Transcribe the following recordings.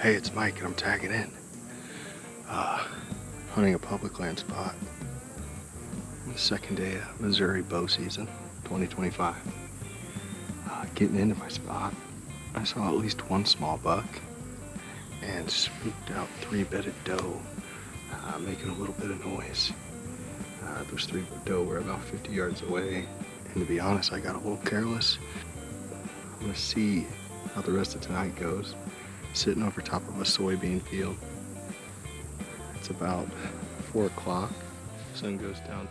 Hey, it's Mike and I'm tagging in. Hunting a public land spot. The second day of Missouri bow season, 2025. Getting into my spot, I saw at least one small buck and spooked out three-bedded doe, making a little bit of noise. Those three doe were about 50 yards away, and to be honest, I got a little careless. I'm gonna see how the rest of tonight goes. Sitting over top of a soybean field. It's about 4 o'clock. Sun goes down.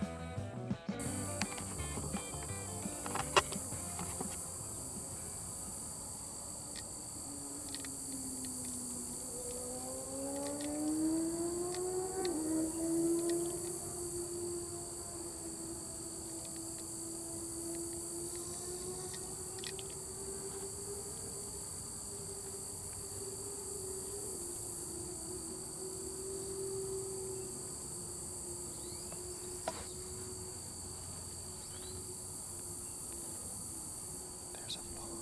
There's a pond.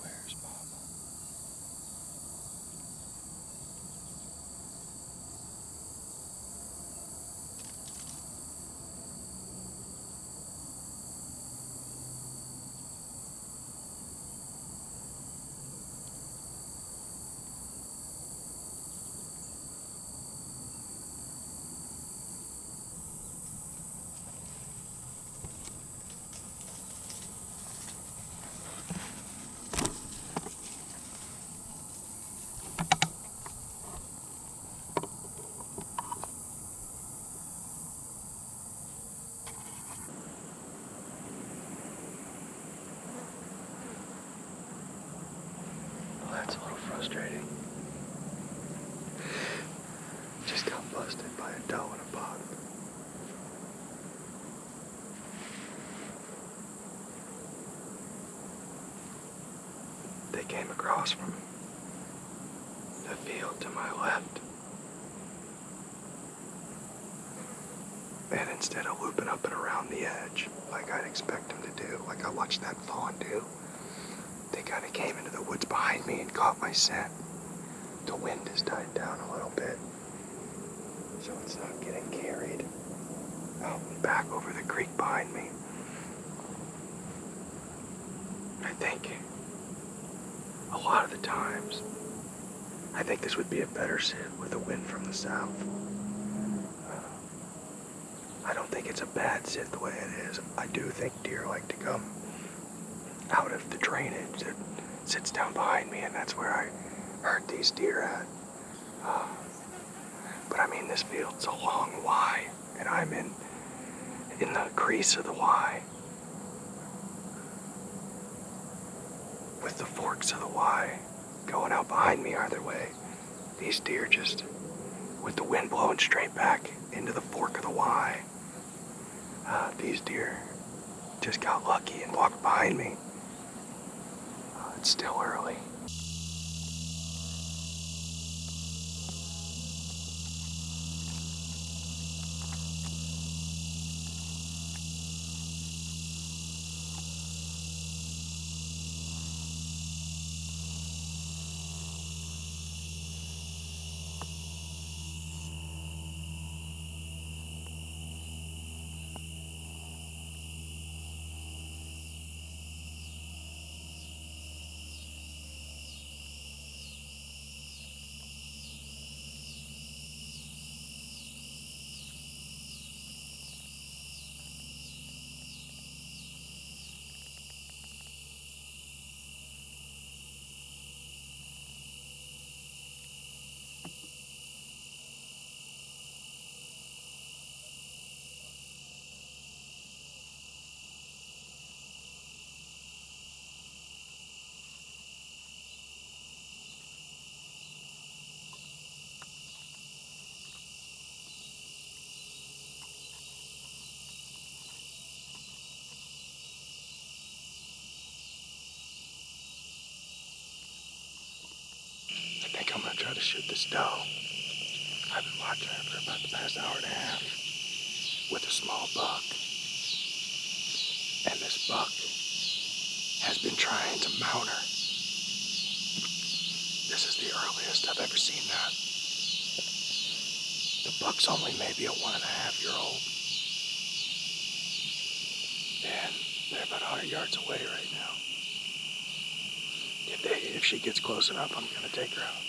Where's Mama? Well, that's a little frustrating. Just got busted by a doe in a pod. They came across from the field to my left. And instead of looping up and around the edge, like I'd expect them to do, like I watched that fawn do, they kind of came into the woods behind me and caught my scent. The wind has died down a little bit, so it's not getting carried out and back over the creek behind me. I think a lot of the times, I think this would be a better sit with the wind from the south. I don't think it's a bad sit the way it is. I do think deer like to come out of the drainage that sits down behind me, and that's where I heard these deer at. But I mean, this field's a long Y, and I'm in the crease of the Y, with the forks of the Y going out behind me either way. These deer just, with the wind blowing straight back into the fork of the Y, these deer just got lucky and walked behind me. It's still early. try to shoot this doe. I've been watching her for about the past hour and a half with a small buck. And this buck has been trying to mount her. This is the earliest I've ever seen that. The buck's only maybe a 1.5-year-old. And they're about 100 yards away right now. If she gets close enough, I'm gonna take her out.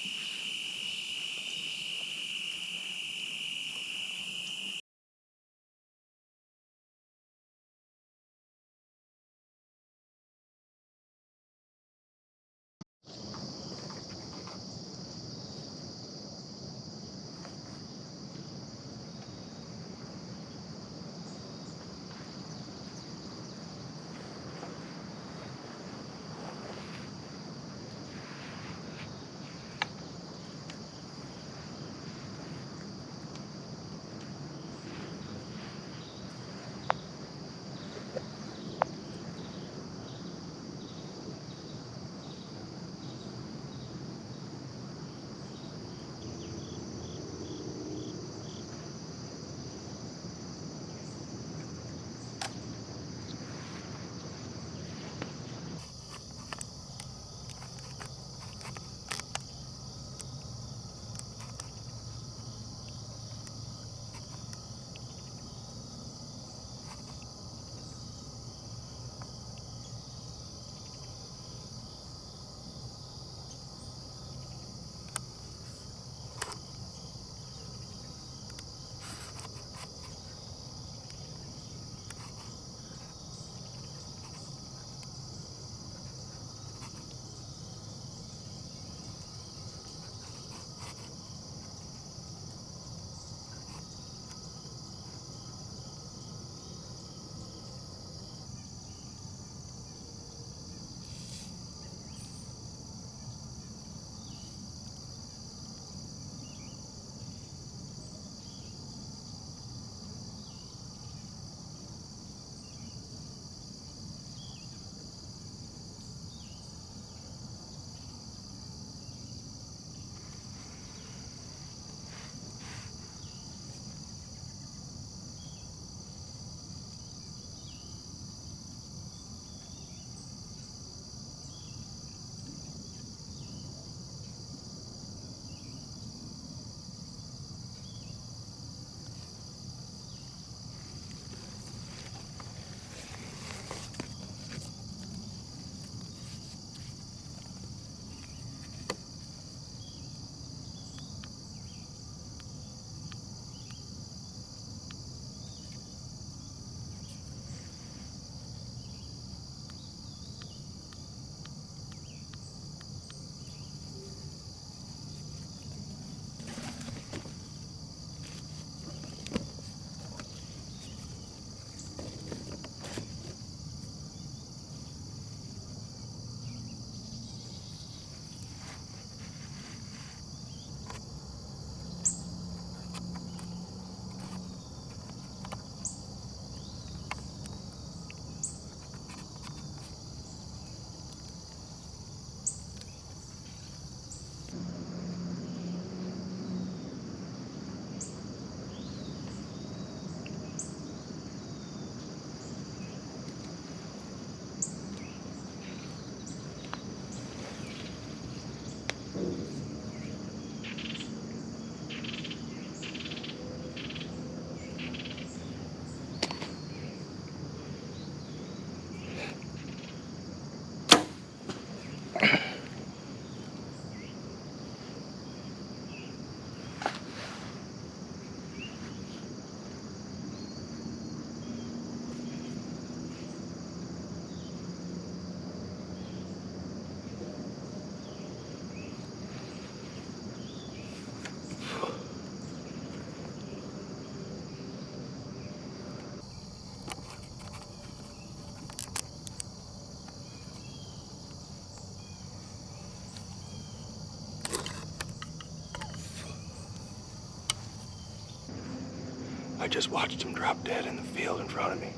I just watched him drop dead in the field in front of me.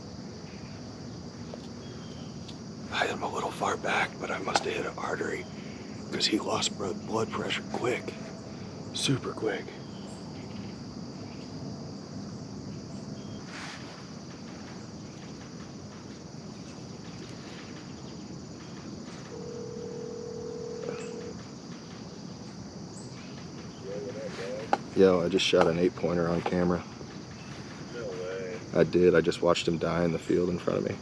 I am a little far back, but I must have hit an artery because he lost blood pressure quick. Super quick. Yo, I just shot an 8-pointer on camera. No way. I did. I just watched him die in the field in front of me.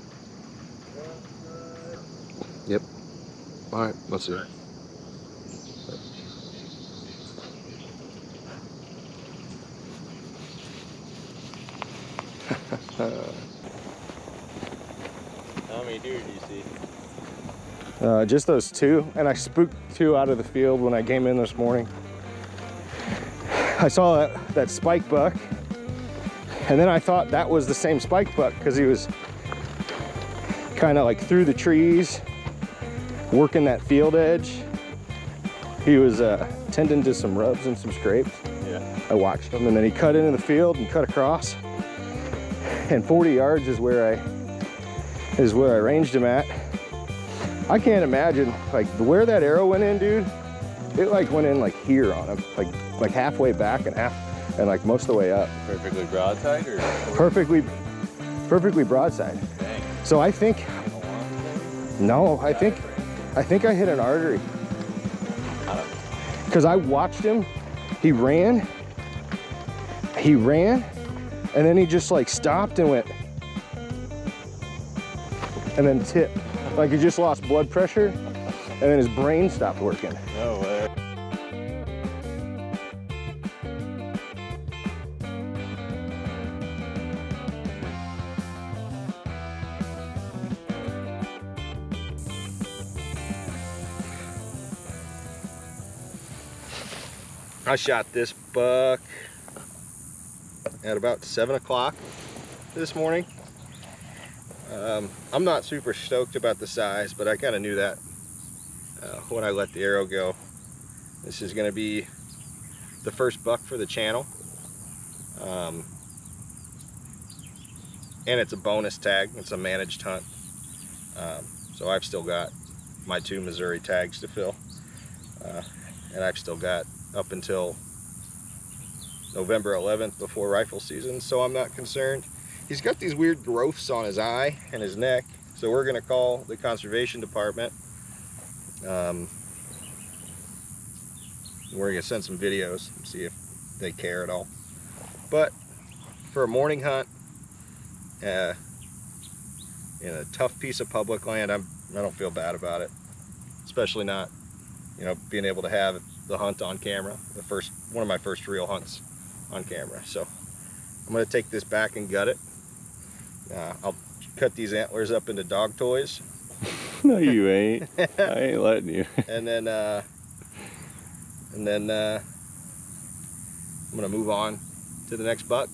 Yep. All right, let's see it. How many deer do you see? Just those 2, and I spooked 2 out of the field when I came in this morning. I saw that spike buck, and then I thought that was the same spike buck because he was kind of like through the trees, working that field edge. He was tending to some rubs and some scrapes. Yeah. I watched him, and then he cut into the field and cut across, and 40 yards is where I ranged him at. I can't imagine like where that arrow went in, dude. It like went in like here on him, like halfway back and like most of the way up. Perfectly broadside or? Perfectly broadside. Dang. So I think, no, I think I hit an artery. Because I watched him, he ran, and then he just like stopped and went, and then tipped. Like he just lost blood pressure, and then his brain stopped working. No way. I shot this buck at about 7 o'clock this morning. I'm not super stoked about the size, but I kind of knew that when I let the arrow go. This is going to be the first buck for the channel. And it's a bonus tag. It's a managed hunt. So I've still got my 2 Missouri tags to fill. And I've still got up until November 11th before rifle season, so I'm not concerned. He's got these weird growths on his eye and his neck, so we're gonna call the conservation department. We're gonna send some videos and see if they care at all. But for a morning hunt in a tough piece of public land, I don't feel bad about it, especially not, being able to have the hunt on camera, one of my first real hunts on camera. So I'm gonna take this back and gut it. I'll cut these antlers up into dog toys. No, you ain't. I ain't letting you. and then I'm gonna move on to the next buck.